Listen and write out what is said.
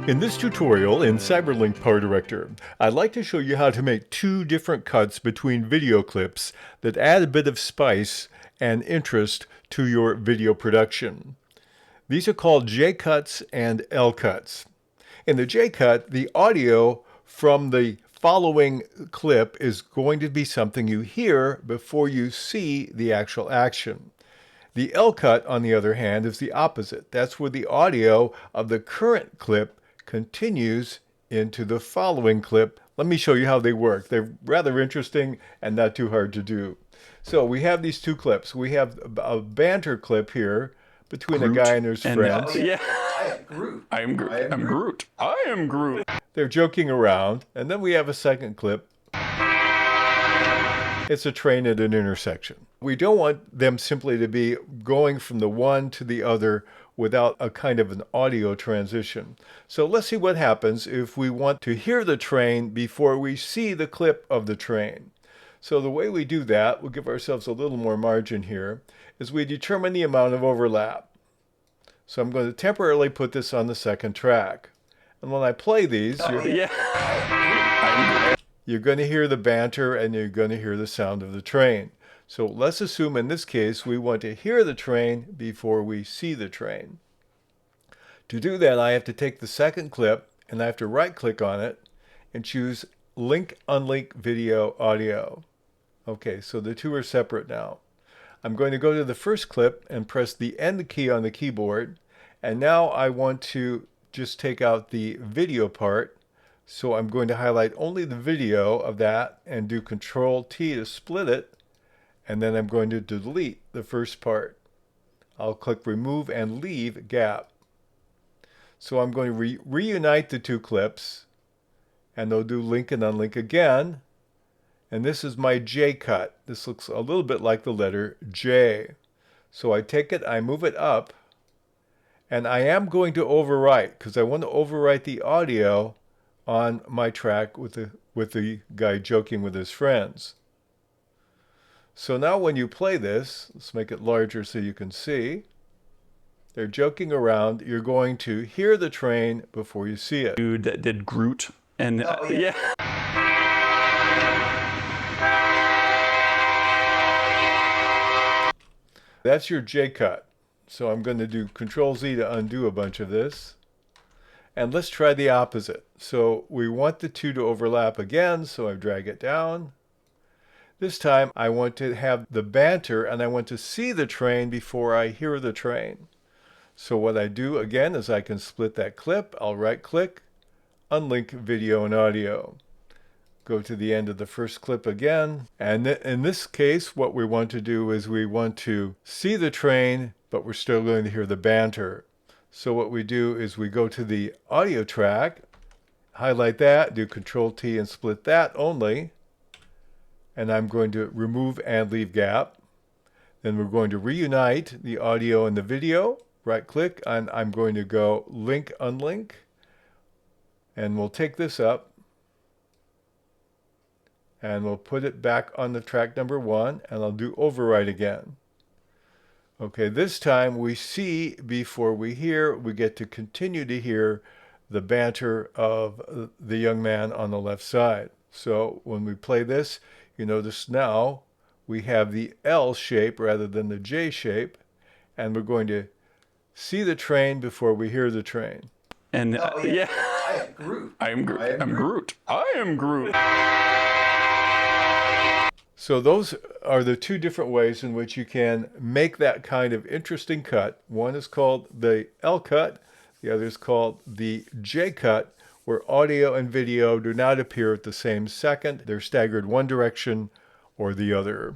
In this tutorial in Cyberlink Powerdirector, I'd like to show you how to make two different cuts between video clips that add a bit of spice and interest to your video production. These are called J cuts and L cuts. In the J cut, the audio from the following clip is going to be something you hear before you see the actual action. The L cut, on the other hand, is the opposite. That's where the audio of the current clip continues into the following clip. Let me show you how they work. They're rather interesting and not too hard to do. So we have these two clips. We have a banter clip here between a guy and his friends. Yeah. I am Groot. I am Groot. I am Groot. I am Groot. They're joking around. And then we have a second clip. It's a train at an intersection. We don't want them simply to be going from the one to the other without a kind of an audio transition. So let's see what happens if we want to hear the train before we see the clip of the train. So the way we do that, we'll give ourselves a little more margin here, is we determine the amount of overlap. So I'm going to temporarily put this on the second track. And when I play these, you're going to hear the banter and you're going to hear the sound of the train. So let's assume in this case we want to hear the train before we see the train. To do that, I have to take the second clip and I have to right click on it and choose Link Unlink Video Audio. Okay, so the two are separate now. I'm going to go to the first clip and press the End key on the keyboard, and now I want to just take out the video part. So I'm going to highlight only the video of that and do Control T to split it, and then I'm going to delete the first part. I'll click Remove and Leave Gap. So I'm going to reunite the two clips, and they'll do link and unlink again. And this is my J cut. This looks a little bit like the letter J. So I take it, I move it up, and I am going to overwrite because I want to overwrite the audio on my track with the guy joking with his friends. So now when you play this, let's make it larger so you can see. They're joking around. You're going to hear the train before you see it. Dude that did Groot and yeah. That's your J cut. So I'm going to do Control Z to undo a bunch of this. And let's try the opposite. So we want the two to overlap again, so I drag it down. This time I want to have the banter and I want to see the train before I hear the train. So what I do again is I can split that clip. I'll right click, unlink video and audio. Go to the end of the first clip again. And in this case, what we want to do is we want to see the train, but we're still going to hear the banter. So what we do is we go to the audio track, highlight that, do Control T and split that only. And I'm going to remove and leave gap. Then we're going to reunite the audio and the video. Right click, and I'm going to go link unlink. And we'll take this up. And we'll put it back on the track number 1, and I'll do overwrite again. Okay, this time we see before we hear. We get to continue to hear the banter of the young man on the left side. So when we play this, you notice now we have the L shape rather than the J shape, and we're going to see the train before we hear the train. And yeah. I am Groot. I am Groot. I am Groot. I am Groot. So those are the two different ways in which you can make that kind of interesting cut. One is called the L cut, the other is called the J cut, where audio and video do not appear at the same second. They're staggered one direction or the other.